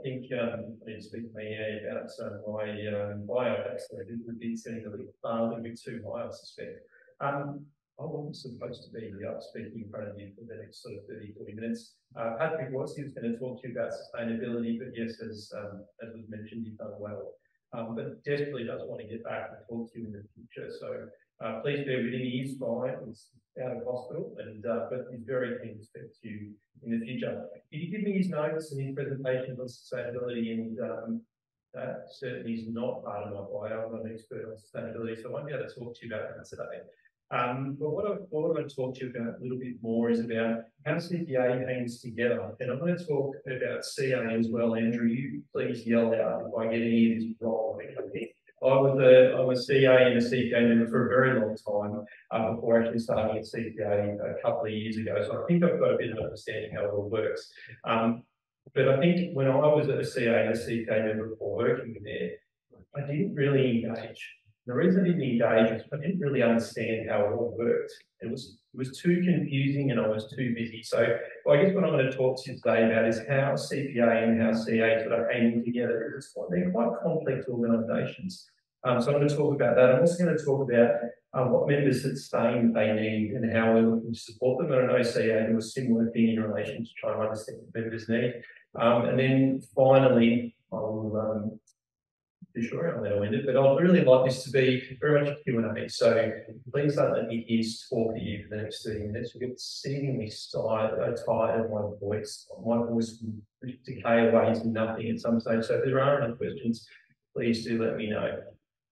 think I need to speak to me about my bio. Actually, I did setting a little bit too high, I suspect. I wasn't supposed to be speaking in front of you for the next sort of 30, 40 minutes. Patrick was going to talk to you about sustainability, but yes, as was mentioned, you've done well. But desperately does want to get back and talk to you in the future. So please bear with him. He is fine. He's out of hospital, and but he's very keen to speak to you in the future. Did you give me his notes and his presentation on sustainability? And that certainly is not part of my bio. I'm not an expert on sustainability, so I won't be able to talk to you about that today. But what I want to talk to you about a little bit more is about how CPA hangs together. And I'm going to talk about CA as well. Andrew, you please yell out if I get any of this wrong. I'm a CA and a CPA member for a very long time before actually starting at CPA a couple of years ago. So I think I've got a bit of understanding how it all works. But I think when I was a CA and a CPA member before working there, I didn't really engage. The reason I didn't engage was I didn't really understand how it all worked. It was too confusing and I was too busy. So I guess what I'm going to talk to you today about is how CPA and how CA sort of hang together. They're quite complex organisations. So I'm going to talk about that. I'm also going to talk about what members at Stain they need and how we're looking to support them. And I know CA do a similar thing in relation to trying to understand what members need. And then finally, I'll sure I'm going to end it, but I'd really like this to be very much a Q&A. So please don't let me ears talk at you for the next 30 minutes. We'll get exceedingly tired of my voice. My voice will decay away to nothing at some stage. So if there are any questions, please do let me know.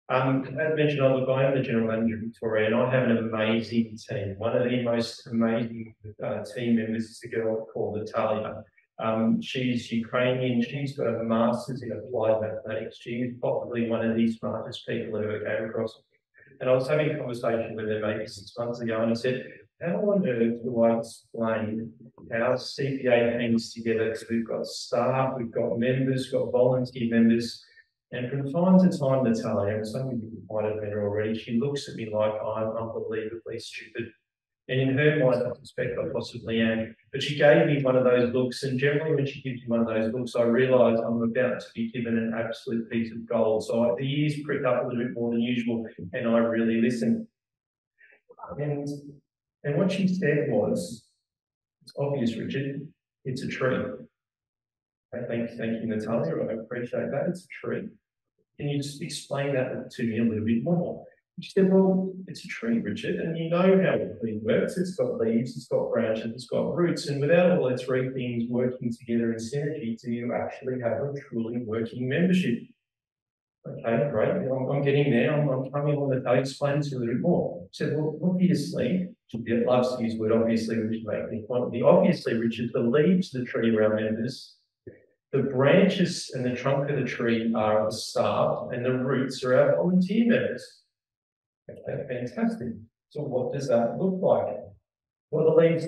As mentioned, I am the General Manager of Victoria, and I have an amazing team. One of the most amazing team members is a girl called Natalia. She's Ukrainian. She's got a master's in applied mathematics. She is probably one of the smartest people I ever came across. And I was having a conversation with her maybe 6 months ago, and I said, how on earth do I explain how CPA hangs together? Because we've got staff, we've got members, we've got volunteer members. And from time to time, Natalia, and some of you might have met her already, she looks at me like I'm unbelievably stupid. And in her mind, I suspect I possibly am. But she gave me one of those looks, and generally when she gives me one of those looks, I realise I'm about to be given an absolute piece of gold. So the ears prick up a little bit more than usual, and I really listen. And what she said was, it's obvious, Richard, it's a tree. Okay, thank you, Natalia, I appreciate that, it's a tree. Can you just explain that to me a little bit more? She said, well, it's a tree, Richard, and you know how a tree works. It's got leaves, it's got branches, it's got roots, and without all the three things working together in synergy, do you actually have a truly working membership? Okay, great, I'm getting there, I'm coming on the day, explain to you a little bit more. She said, well, obviously, she loves to use the word obviously, which makes me point. Obviously, Richard, the leaves of the tree are our members. The branches and the trunk of the tree are the staff, and the roots are our volunteer members. Okay, fantastic. So what does that look like? Well, the leaves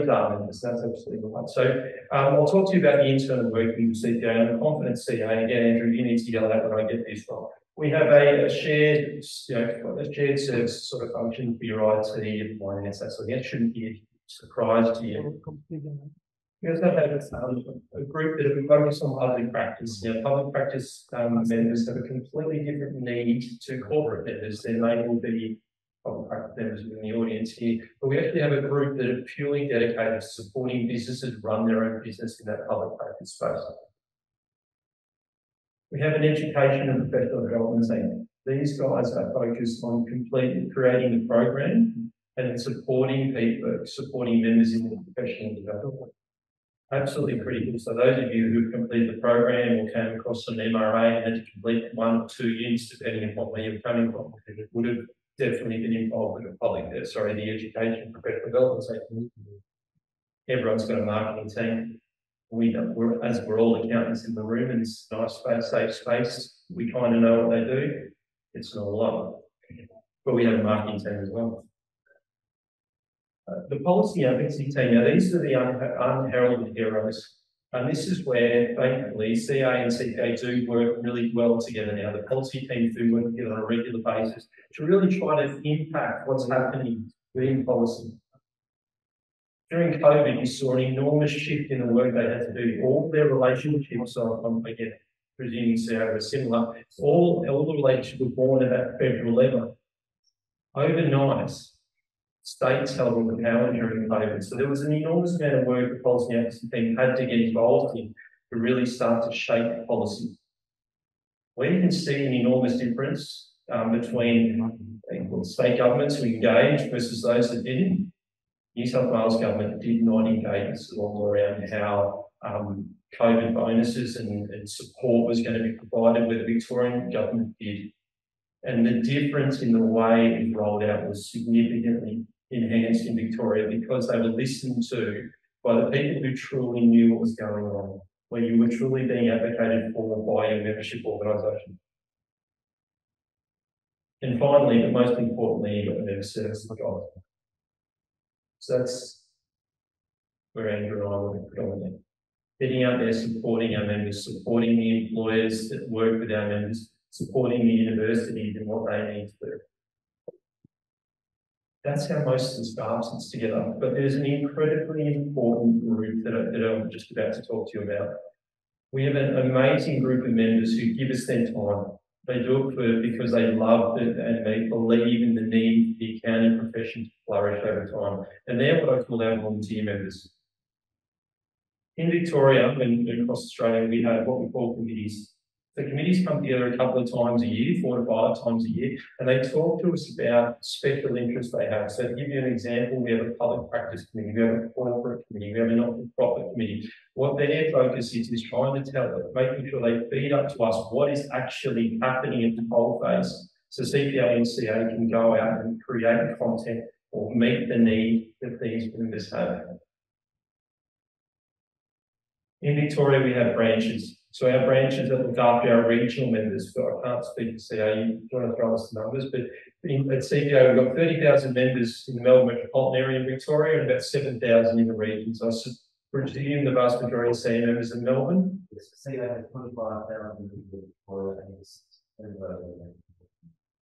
are members, that's absolutely right. So I'll talk to you about the internal working of CPA, and I'm confident CA, again, Andrew, you need to yell out when I get this wrong. We have a shared, a shared service sort of function for your IT and finance, that sort of thing. It shouldn't be a surprise to you. We also have a group that have focused on public practice. Public practice members have a completely different need to corporate members than they will be public practice members in the audience here. But we actually have a group that are purely dedicated to supporting businesses run their own business in that public practice space. We have an education and professional development team. These guys are focused on completely creating the program and supporting people, supporting members in the professional development. Absolutely critical. So those of you who have completed the program or came across an MRA and had to complete 1 or 2 units, depending on where you're coming from, would have definitely been involved with the education professional development team. Everyone's got a marketing team. We're all accountants in the room in this nice space, safe space. We kind of know what they do. It's not a lot, but we have a marketing team as well. The policy advocacy team, now these are the unheralded heroes, and this is where, thankfully, CA and CPA do work really well together now. The policy teams do work together on a regular basis to really try to impact what's happening within policy. During COVID, you saw an enormous shift in the work they had to do. All their relationships, I'm again presuming CPA were similar, all the relationships were born at that federal level. Overnight, states held all the power during COVID. So there was an enormous amount of work the policy advocacy team had to get involved in to really start to shape policy. Where you can see an enormous difference between state governments who engaged versus those that didn't. New South Wales government did not engage us at all around how COVID bonuses and support was going to be provided, where the Victorian government did. And the difference in the way it was rolled out was significantly enhanced in Victoria because they were listened to by the people who truly knew what was going on, where you were truly being advocated for by your membership organisation. And finally, but most importantly, you've got the member service guide. So that's where Andrew and I were predominantly. Getting out there, supporting our members, supporting the employers that work with our members, supporting the universities and what they need to do. That's how most of the staff sits together. But there's an incredibly important group that I'm just about to talk to you about. We have an amazing group of members who give us their time. They do it because they love it and they believe in the need for the accounting profession to flourish over time. And they're what I call our volunteer members. In Victoria and across Australia, we have what we call committees. The committees come together a couple of times a year, 4 to 5 times a year, and they talk to us about special interests they have. So to give you an example, we have a public practice committee, we have a corporate committee, we have a not-for-profit committee. What their focus is trying to tell them, making sure they feed up to us what is actually happening at the coalface. So CPA and CA can go out and create content or meet the need that these members have. In Victoria, we have branches. So our branches that look after our regional members. So I can't speak to CA, you want to throw us the numbers, but at CPA, we've got 30,000 members in the Melbourne metropolitan area in Victoria and about 7,000 in the region. So I presume the vast majority of CA members in Melbourne. CA has 25,000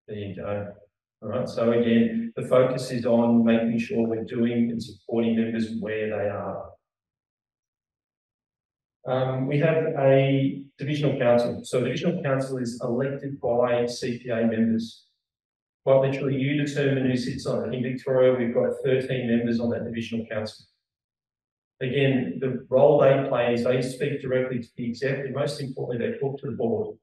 There you go. All right, so again, the focus is on making sure we're doing and supporting members where they are. We have a divisional council. So divisional council is elected by CPA members. Quite literally, you determine who sits on it. In Victoria, we've got 13 members on that divisional council. Again, the role they play is they speak directly to the exec, and most importantly, they talk to the board.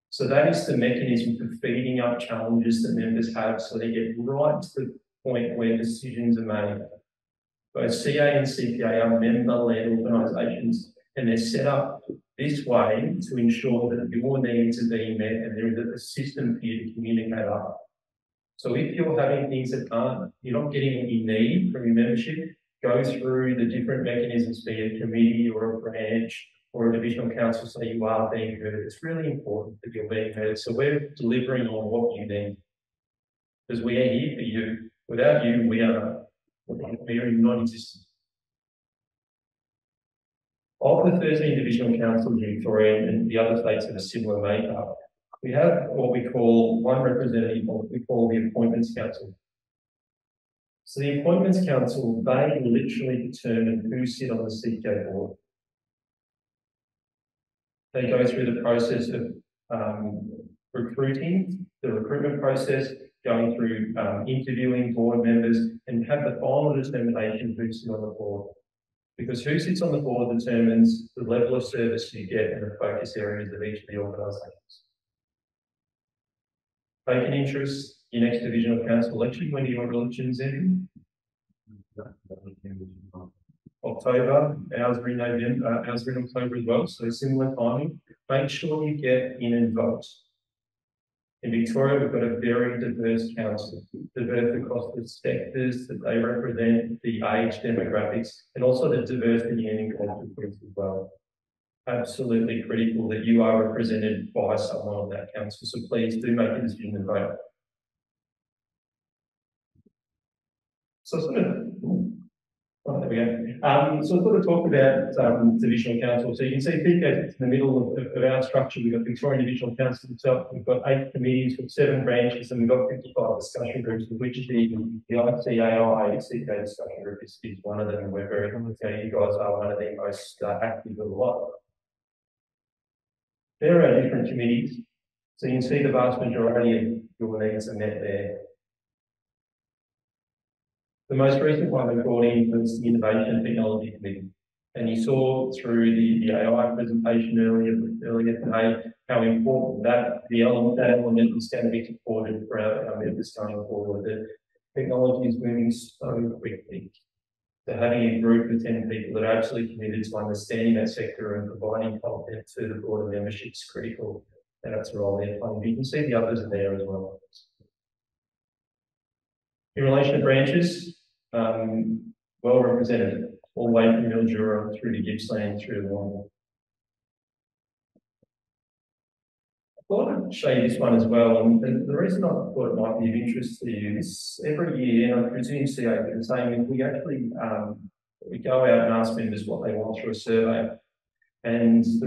So that is the mechanism for feeding up challenges that members have, so they get right to the point where decisions are made. Both CA and CPA are member-led organisations, and they're set up this way to ensure that your needs are being met and there is a system for you to communicate up. So if you're having things that you're not getting what you need from your membership, go through the different mechanisms, be it a committee or a branch or a divisional council, so you are being heard. It's really important that you're being heard. So we're delivering on what you need because we are here for you. Without you, we are non-existent. Of the 13 divisional councils in Victoria and the other states have a similar makeup, we have what we call one representative, what we call the Appointments Council. So the Appointments Council, they literally determine who sit on the CPA board. They go through the process of recruiting, the recruitment process, going through interviewing board members, and have the final determination who sits on the board. Because who sits on the board determines the level of service you get and the focus areas of each of the organisations. Vacant interest, your next divisional council election, when do you want elections in? October, ours are in November, ours are in October as well, so similar timing. Make sure you get in and vote. In Victoria, we've got a very diverse council, diverse across the sectors that they represent, the age demographics, and also the diversity and inclusion as well. Absolutely critical that you are represented by someone on that council, so please do make a decision and vote. So Oh, there we go. So I thought to talk about divisional council. So you can see PCA's in the middle of our structure. We've got Victorian Divisional Council itself. We've got 8 committees with 7 branches, and we've got 55 discussion groups, of which the ICAI CPA discussion group is one of them. And we're very happy to tell you guys are one of the most active of the lot. There are different committees. So you can see the vast majority of your needs are met there. The most recent one we brought in was the Innovation and Technology Committee. And you saw through the AI presentation earlier today how important that element is going to be supported for our members going forward. The technology is moving so quickly. So having a group of 10 people that are absolutely committed to understanding that sector and providing content to the broader membership is critical. And that's a role they're playing. You can see the others are there as well. In relation to branches, well represented, all the way from Mildura through to Gippsland, through to Longmore. I thought I'd show you this one as well, and the reason I thought it might be of interest to you is every year, and I presume CA did the same, is we actually we go out and ask members what they want through a survey, and these are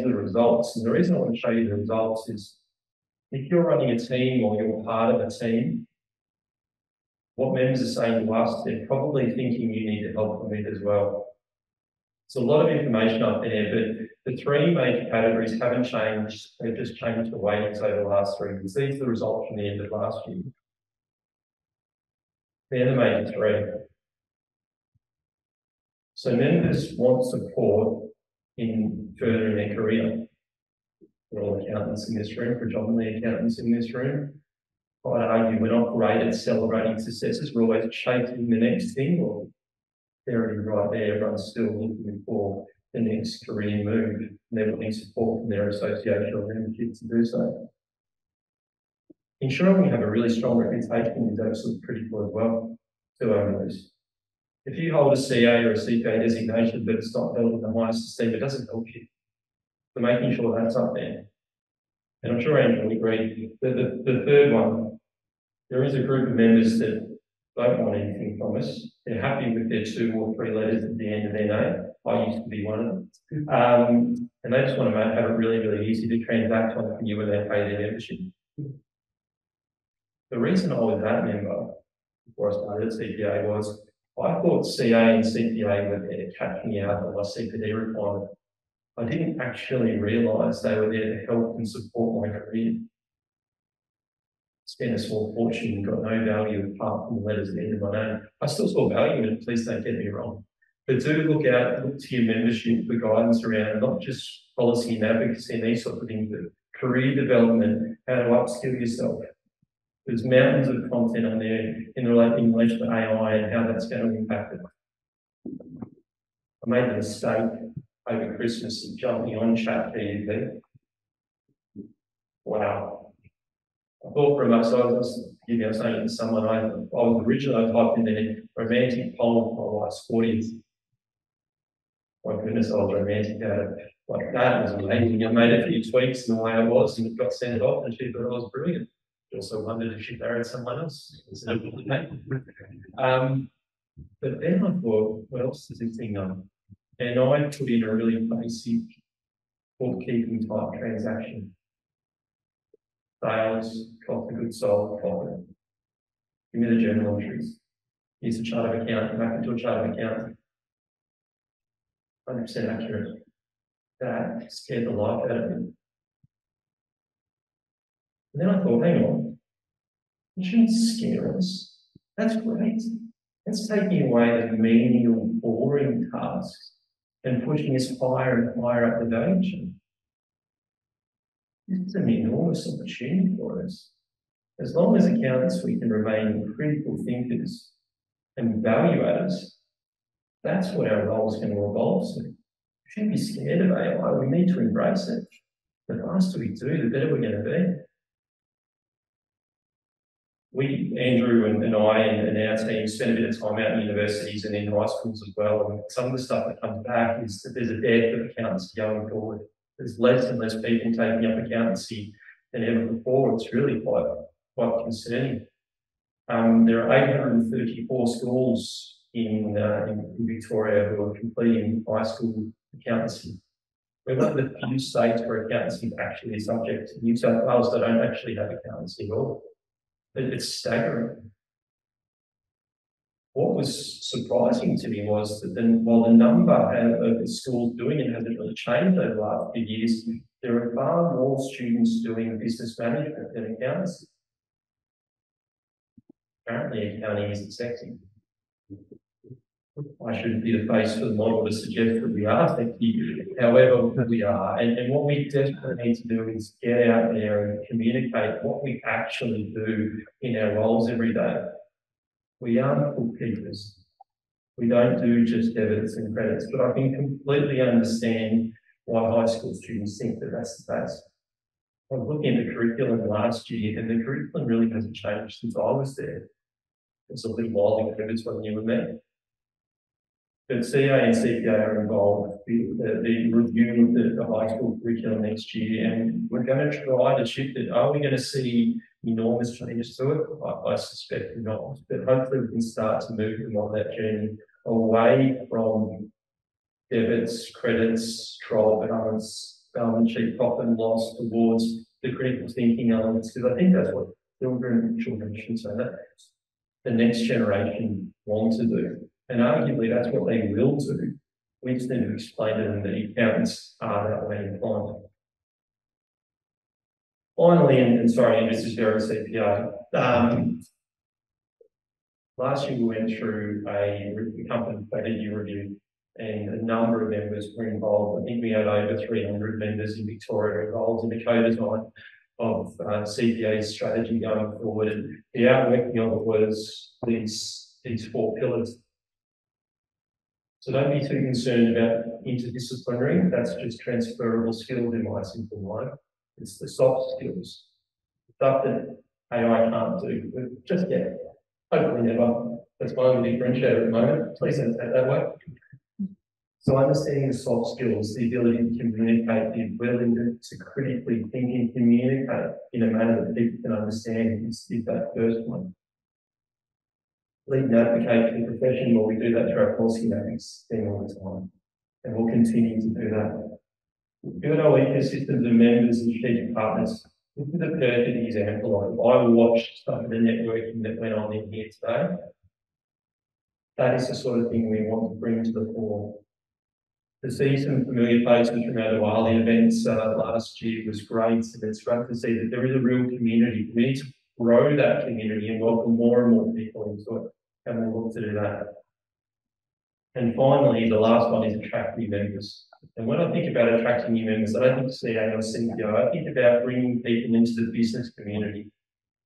the results. And the reason I want to show you the results is if you're running a team or you're part of a team, what members are saying to us, they're probably thinking you need to help them with as well. There's a lot of information up there, but the 3 major categories haven't changed. They've just changed the weightings over the last 3 years. These are the results from the end of last year. They're the major 3. So members want support in furthering their career. We're all accountants in this room, predominantly accountants in this room. I'd argue we're not great at celebrating successes. We're always chasing the next thing, or they're right there. Everyone's still looking for the next career move. And they're wanting support from their association or membership to do so. Ensuring we have a really strong reputation is absolutely critical as well to our members. If you hold a CA or a CPA designation, but it's not held in the highest esteem, it doesn't help you. So making sure that's up there. And I'm sure Andrew will agree. The third one, there is a group of members that don't want anything from us. They're happy with their 2 or 3 letters at the end of their name. I used to be one of them. And they just want to have it really, really easy to transact on you when they pay their membership. The reason I was that member before I started at CPA was I thought CA and CPA were there to catch me out of my CPD requirement. I didn't actually realise they were there to help and support my career. Spent a small fortune and got no value apart from the letters at the end of my name. I still saw value in it, please don't get me wrong. But do look to your membership for guidance around not just policy and advocacy and these sort of things, but career development, how to upskill yourself. There's mountains of content on there in relation to AI and how that's going to impact it. I made the mistake over Christmas of jumping on ChatGPT. Wow. I thought for a moment, so I was saying it to someone, I was originally typed in there romantic poem for my wife's 40th. My goodness, I was romantic about it. Like that was amazing. I made a few tweaks in the way it was and it got sent off and she thought I was brilliant. She also wondered if she married someone else instead of me. But then I thought, what else does this thing know? And I put in a really basic bookkeeping type transaction. Sales, cost of goods sold, profit. Give me the journal entries. Here's a chart of account, back into a chart of account. 100% accurate. That scared the life out of me. And then I thought, hang on, it shouldn't scare us. That's great. That's taking away the menial, boring tasks and pushing us higher and higher up the value chain. This is an enormous opportunity for us. As long as accountants, we can remain critical thinkers and value adders. That's what our role is going to evolve to. We shouldn't be scared of AI. We need to embrace it. The faster we do, the better we're going to be. We, Andrew and I and our team, spend a bit of time out in universities and in high schools as well. And some of the stuff that comes back is that there's a dearth of accountants going forward. There's less and less people taking up accountancy than ever before. It's really quite concerning. There are 834 schools in Victoria who are completing high school accountancy. We're one of the few states where accountancy is actually subject to New South Wales that don't actually have accountancy at all. It's staggering. What was surprising to me was that while the number of the schools doing it hasn't really changed over the last few years, there are far more students doing business management than accountancy. Apparently, accounting isn't sexy. I shouldn't be the face for the model to suggest that we are sexy. However, we are. And what we desperately need to do is get out there and communicate what we actually do in our roles every day. We aren't bookkeepers. We don't do just debits and credits, but I can completely understand why high school students think that that's the case. I was looking at the curriculum last year, and the curriculum really hasn't changed since I was there. It's a little while ago, it's when you were there. But CA and CPA are involved with the review of the high school curriculum next year, and we're going to try to shift it. Are we going to see enormous changes to it? I suspect not, but hopefully we can start to move them on that journey away from debits, credits, trial balance sheet, profit and loss towards the critical thinking elements, because I think that's what children should say that the next generation want to do. And arguably that's what they will do. We just need to explain to them that accountants are that way inclined. Finally, and sorry, this is very CPA. Last year we went through a company strategy review, and a number of members were involved. I think we had over 300 members in Victoria involved in the co-design of CPA's strategy going forward. And the outworking of it was these 4 pillars. So don't be too concerned about interdisciplinary. That's just transferable skills in my simple mind. It's the soft skills, stuff that AI can't do, but just yet. Hopefully never. That's my only differentiator at the moment. Please don't take that way. So understanding the soft skills, the ability to communicate, the ability to critically think and communicate in a manner that people can understand is that first one. Lead and advocate for the profession, well, we do that through our policy mappings thing all the time. And we'll continue to do that. Build our ecosystems of members and strategic partners. This is a perfect example of it. I watched some of the networking that went on in here today. That is the sort of thing we want to bring to the fore. To see some familiar faces from our Diwali events last year was great. So it's great to see that there is a real community. We need to grow that community and welcome more and more people into it. And we'll look to do that. And finally, the last one is attract new members. And when I think about attracting new members, I don't think CA or CPO, I think about bringing people into the business community.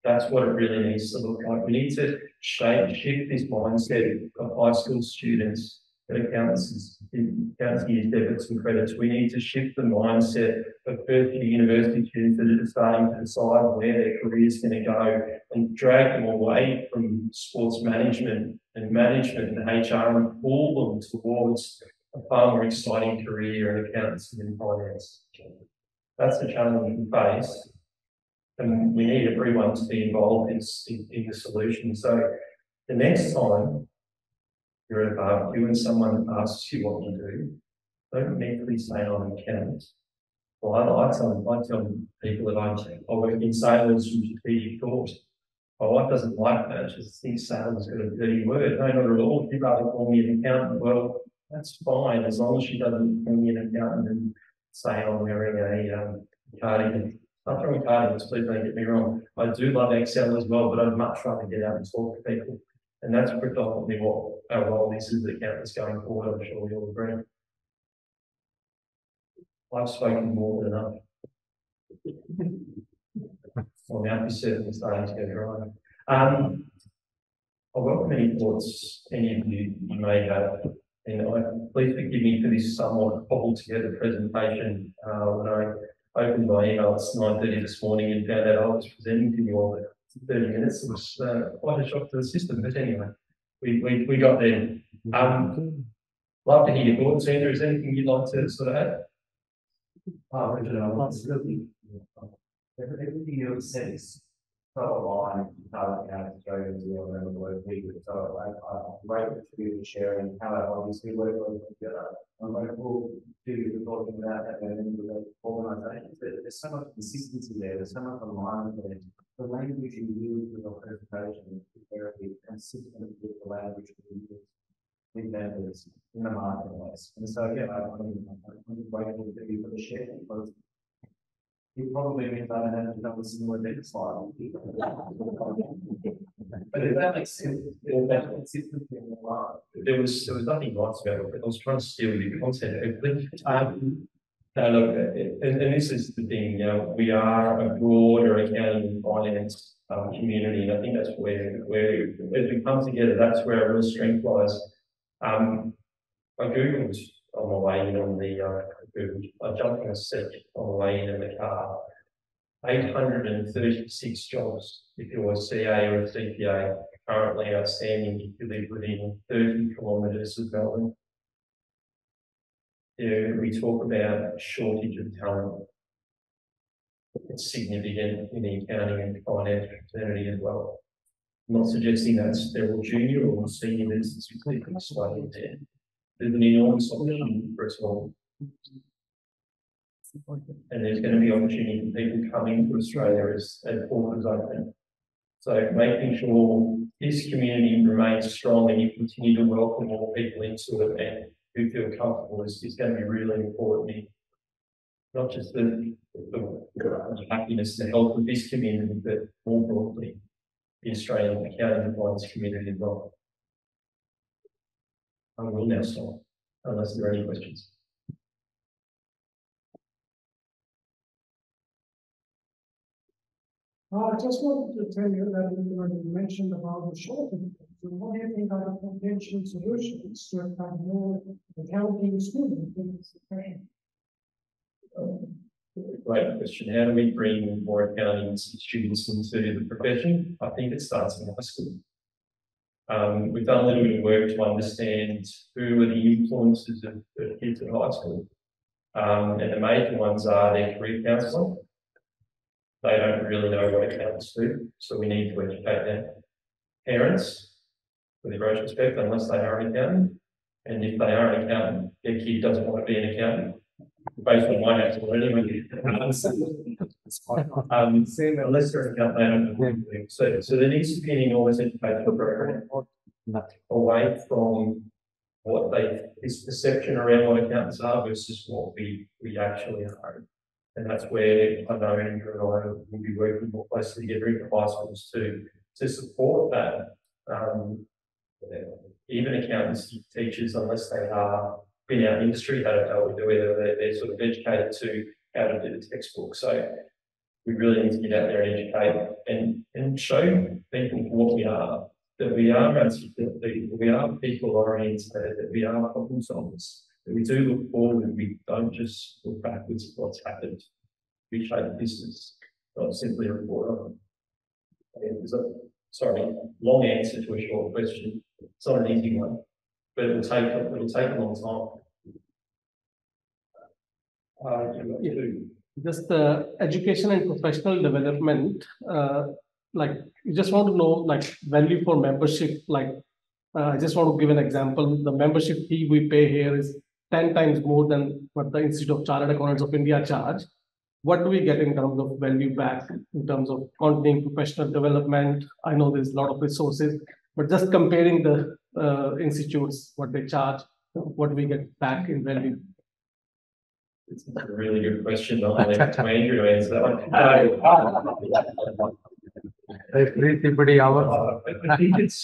That's what it really needs to look like. We need to shift this mindset of high school students that accountancy is debits and credits. We need to shift the mindset of first-year university students that are starting to decide where their career is going to go and drag them away from sports management and HR and pull them towards a far more exciting career in accountancy and finance. That's the challenge we face. And we need everyone to be involved in the solution. So the next time you're at a barbecue and someone asks you what you do, don't immediately say I'm an accountant. Well, I tell people that I work in sales and strategic thought. My wife doesn't like that. She thinks sales is a dirty word. No, not at all. If you'd rather call me an accountant, well, that's fine, as long as she doesn't call me an accountant and say I'm wearing a cardigan. Nothing wrong with cardigans, please don't get me wrong. I do love Excel as well, but I'd much rather get out and talk to people. And that's predominantly what our role is as accountants going forward. I'm sure we all agree. I've spoken more than enough. Well, now is certainly starting to go dry. I welcome any thoughts any of you may have. And please forgive me for this somewhat cobbled together presentation. When I opened my email at 9:30 this morning and found out I was presenting to you all in 30 minutes, it was quite a shock to the system. But anyway, we got there. Love to hear your thoughts, Andrew. Is there anything you'd like to sort of add? Richard, everything you said is so aligned, how Australia, New Zealand, and the work we do. So I'm grateful to be sharing how our obviously work together. I'm grateful to you talking about that and the organisations. There's so much consistency there. There's so much alignment there. The language you use with your presentation is very consistent with the language we use with members in the marketplace. And so, yeah, I'm grateful to you for the share because it probably means I don't have to double similar data slide. But if that makes sense, consistency in the line. There was nothing nice about it, but I was trying to steal your content, hopefully. Now look, and this is the thing, you know, we are a broader accounting and finance community, and I think that's where as we come together, that's where our real strength lies. I googled on the way in on the I jumped on a search on the way in the car. 836 jobs if you're a CA or a CPA currently outstanding if you live within 30 kilometres of Melbourne. Yeah, we talk about shortage of talent. It's significant in the accounting and finance fraternity as well. I'm not suggesting that's they're all junior or senior business explained there. There's an enormous opportunity for us all. And there's going to be opportunity for people coming to Australia as borders open. So making sure this community remains strong and you continue to welcome more people into it and who feel comfortable is going to be really important. Not just the happiness and health of this community, but more broadly, the Australian accounting and finance community as well. I will now stop, unless there are any questions. I just wanted to tell you that when you mentioned about the shortage, what do you think are the potential solutions to have more accounting students in this profession? Great question. How do we bring more accounting students into the profession? I think it starts in high school. We've done a little bit of work to understand who are the influences of kids at high school. And the major ones are their career counsellor. They don't really know what accountants do, so we need to educate them. Parents, with the greatest respect, unless they are an accountant, and if they are an accountant, their kid doesn't want to be an accountant. Based on my answer, anyway. Unless they're an accountant, they don't know what to do. So there needs to be an enormous educational program away from what this perception around what accountants are versus what we actually are. And that's where I know Andrew and I will be working more closely together in the high schools to support that. Even accountants, teachers, unless they are been out in industry, how to do whether they're sort of educated to how to do the textbook. So we really need to get out there and educate and show people what we are, that we are articulate people, we are people oriented, that we are problem solvers. We do look forward, we don't just look backwards at what's happened. We shape business, not simply report on it. Sorry, long answer to a short question. It's not an easy one, but it'll take a long time. Just the education and professional development, like you just want to know like value for membership, like I just want to give an example. The membership fee we pay here is 10 times more than what the Institute of Chartered Accountants of India charge. What do we get in terms of value back, in terms of continuing professional development? I know there's a lot of resources, but just comparing the institutes, what they charge, what do we get back in value? It's a really good question. I'll leave it to Andrew to answer that one. I think it's,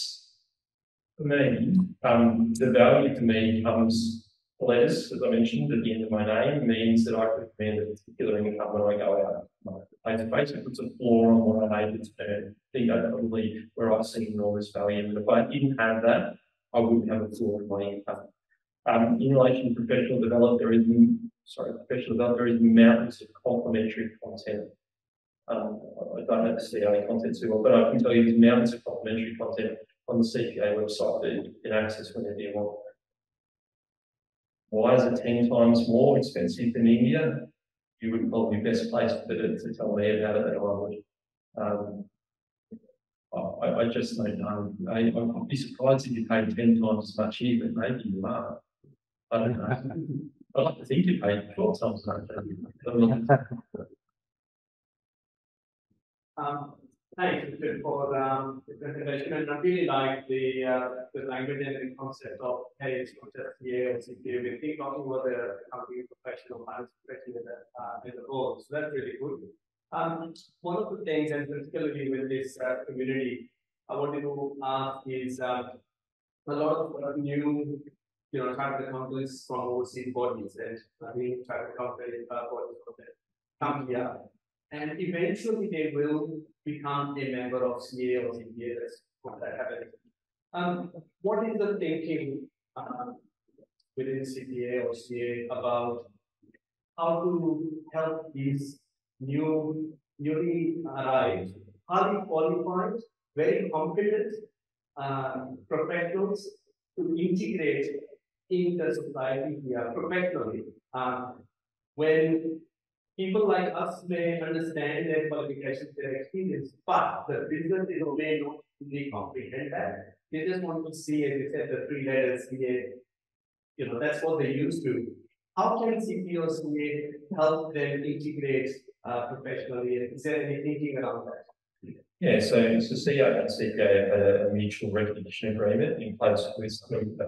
for me, the value to me comes, letters, as I mentioned, at the end of my name means that I could command a particular income when I go out. It basically puts a floor on what I'm able to earn. I think that's probably where I've seen enormous value. But if I didn't have that, I wouldn't have a floor in my income. In relation to professional development, there is mountains of complementary content. I don't have the CA content too well, but I can tell you there's mountains of complementary content on the CPA website that you can access whenever you want. Why is it 10 times more expensive than India? You would probably be best placed to tell me about it than I would. I just don't know. I'd be surprised if you paid 10 times as much here, but maybe you are. I don't know. I'd like to think you paid 12 times as much. Thanks, Richard, for the presentation, and I really like the language and the concept of hey, it's not just CA or CPA. We think talking about the company professional finance professional as a whole. So that's really good. One of the things, and particularly with this community, I wanted to ask is a lot of new, chartered accountants from overseas bodies, and I mean chartered accountant bodies come here. And eventually they will become a member of CA or CPA. That's what that happens. What is the thinking within CPA or CA about how to help these newly arrived, highly qualified, very competent professionals to integrate in the society here professionally? When people like us may understand their qualifications, their experience, but the business may not really comprehend that. They just want to see, as you said, the 3 letters CA. That's what they used to. How can CPA or CA help them integrate professionally? Is there any thinking around that? Yeah, so CA and CPA had a mutual recognition agreement in place with ICPA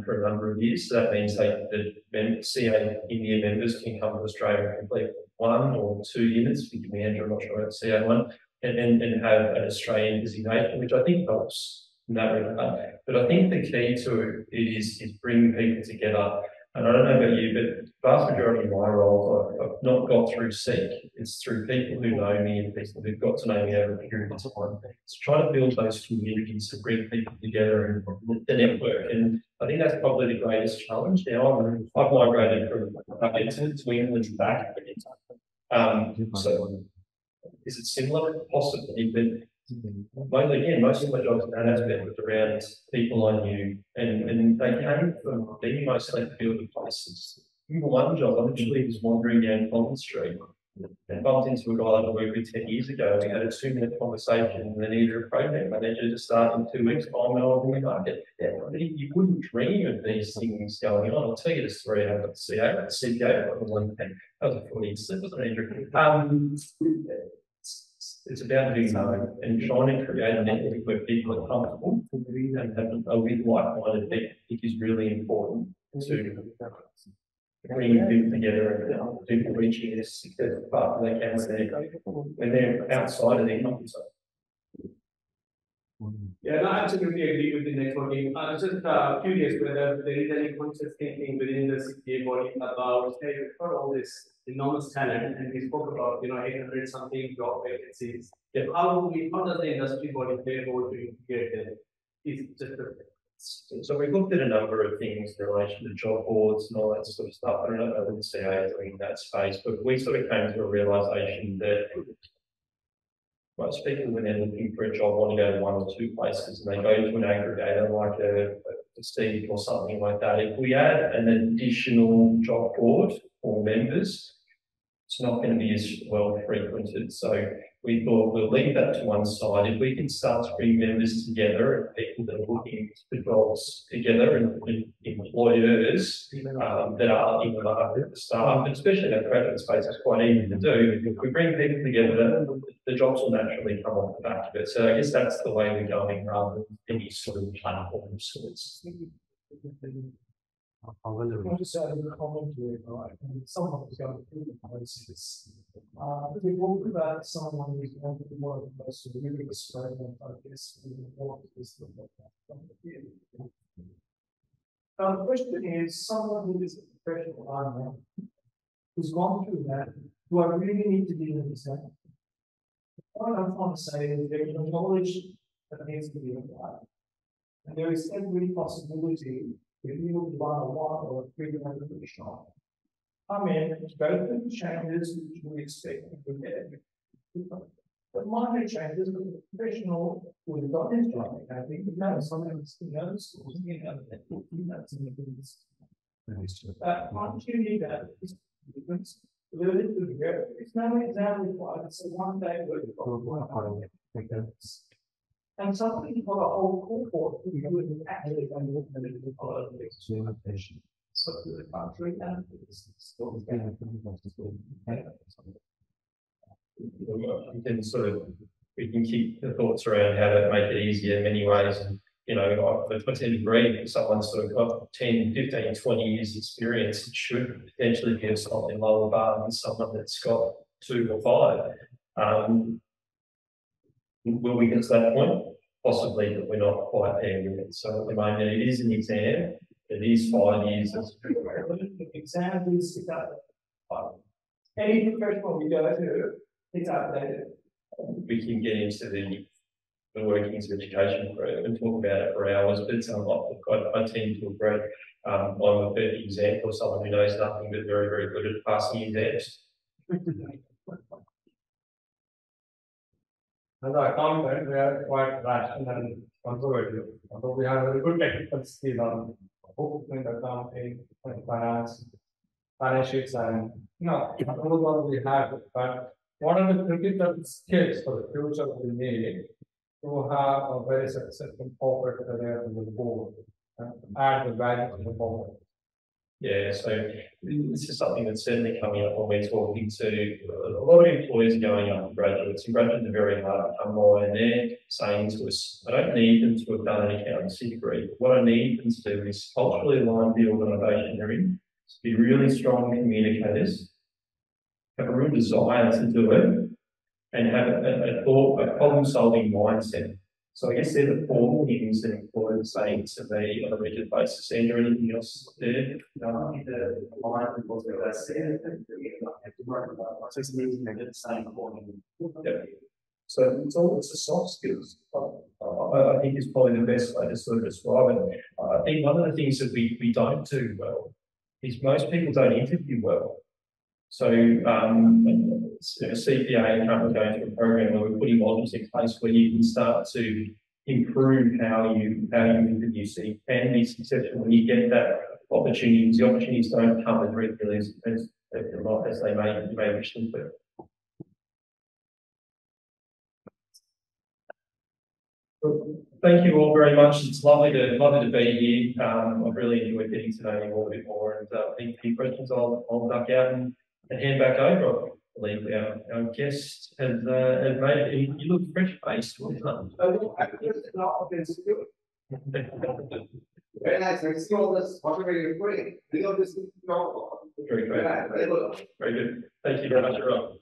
for a number of years. So that means the CA India members can come to Australia and complete 1 or 2 units. Forgive me, Andrew, I'm not sure about CA1, and have an Australian designation, which I think helps in that regard. But I think the key to it is bringing people together. And I don't know about you, but the vast majority of my roles I've not got through Seek. It's through people who know me and people who've got to know me over a period of time. So trying to build those communities to bring people together and the network. And I think that's probably the greatest challenge now. I've migrated from to England back. So is it similar? Possibly, but most of my jobs in that aspect was around people I knew, and they came from being mostly field places. Even one job, I literally was wandering down Collins Street and bumped into a guy that I worked with 10 years ago. We had a 2-minute conversation, and they needed a project manager to start in 2 weeks' time, and I was in the market. Yeah, you wouldn't dream of these things going on. I'll tell you the story. I got the CPA, that was a 40 slip, wasn't it, Andrew? It's about being known and trying to create a network where people are comfortable and have a with like-minded people. I think is really important to bring people together and people reaching their success part they can when they're outside of their comfort zone. Yeah, no, I absolutely agree with the networking. I was just curious whether there is any conscious thinking within the CPA body about, hey, we've got all this enormous talent, and we spoke about 800 something job vacancies. Yeah. How does the industry body play a role to integrate them? Is it just So we looked at a number of things in relation to job boards and all that sort of stuff. I don't know if I would say doing in that space, but we sort of came to a realisation that most people, when they're looking for a job, want to go to 1 or 2 places, and they go to an aggregator like a Steve or something like that. If we add an additional job board for members, it's not going to be as well frequented. So we thought we'll leave that to one side. If we can start to bring members together and people that are looking for jobs together and employers that are in the market, staff, and especially in that graduate space, it's quite easy to do. If we bring people together, the jobs will naturally come off the back of it. So I guess that's the way we're going rather than any sort of platform sorts. I'll just add a comment here, right? Someone who's going through the process. If we talk about someone who's going to be one of the most really experiment, I guess, in the world is the question is, someone who is a professional owner who's gone through that, do I really need to be in the exam? What I'm trying to say is there's a knowledge that needs to be applied. And there is every possibility if you would buy a 1 or a 3 member shop, come in, go through the changes which we expect to get. But minor changes, but the professional who has got his job, I think, knows something that's schools, that's in the business. Once you need that, it's difference. It's no exam required, it's a 1 day work. And something for the whole cohort who would actually follow the so the country and We can sort of, we can keep the thoughts around how to make it easier in many ways. And, you know, I tend to agree if someone's sort of got 10, 15, 20 years experience, it should potentially be a slightly lower bar than someone that's got 2 or 5. Will we get to that point? Possibly, but we're not quite there yet. So at the moment, it is an exam. It is 5 years. the exam is any professional we go to, it's outdated. We can get into the workings of education and talk about it for hours, but it's I tend to agree. I'm a perfect example of someone who knows nothing but very, very good at passing exams. As an accountant, we are quite rational and conservative. Although we have very good technical skill on bookkeeping, accounting, finance, financials, and those ones we have. But one of the critical skills for the future we need to have a very successful corporate career to the board and add the value to the board. Yeah, so this is something that's certainly coming up when we're talking to a lot of employers going up graduates, and graduates are very hard to come by, and they're saying to us, I don't need them to have done an accountancy degree. What I need them to do is culturally align the organisation they're in, to be really strong communicators, have a real desire to do it, and have a problem-solving mindset. So I guess they're the 4 things that employers saying to me on a regular basis. Is there anything else there? No, I think the line was what I said. So it's the soft skills. I think is probably the best way to sort of describe it. I think one of the things that we don't do well is most people don't interview well. So a CPA currently going through a program where we're putting modules in place where you can start to improve how you interview, so you can be successful when you get that opportunities. The opportunities don't come as regularly as they may wish them to. Thank you all very much. It's lovely to be here. I've really enjoyed getting to know you all a bit more, and any questions I'll duck out and hand back over. I believe our guest has made it. You look fresh faced. Well done. Very nice. I see all this, whatever you're putting. We know this is Very good. Very good. Thank you very much, Rob.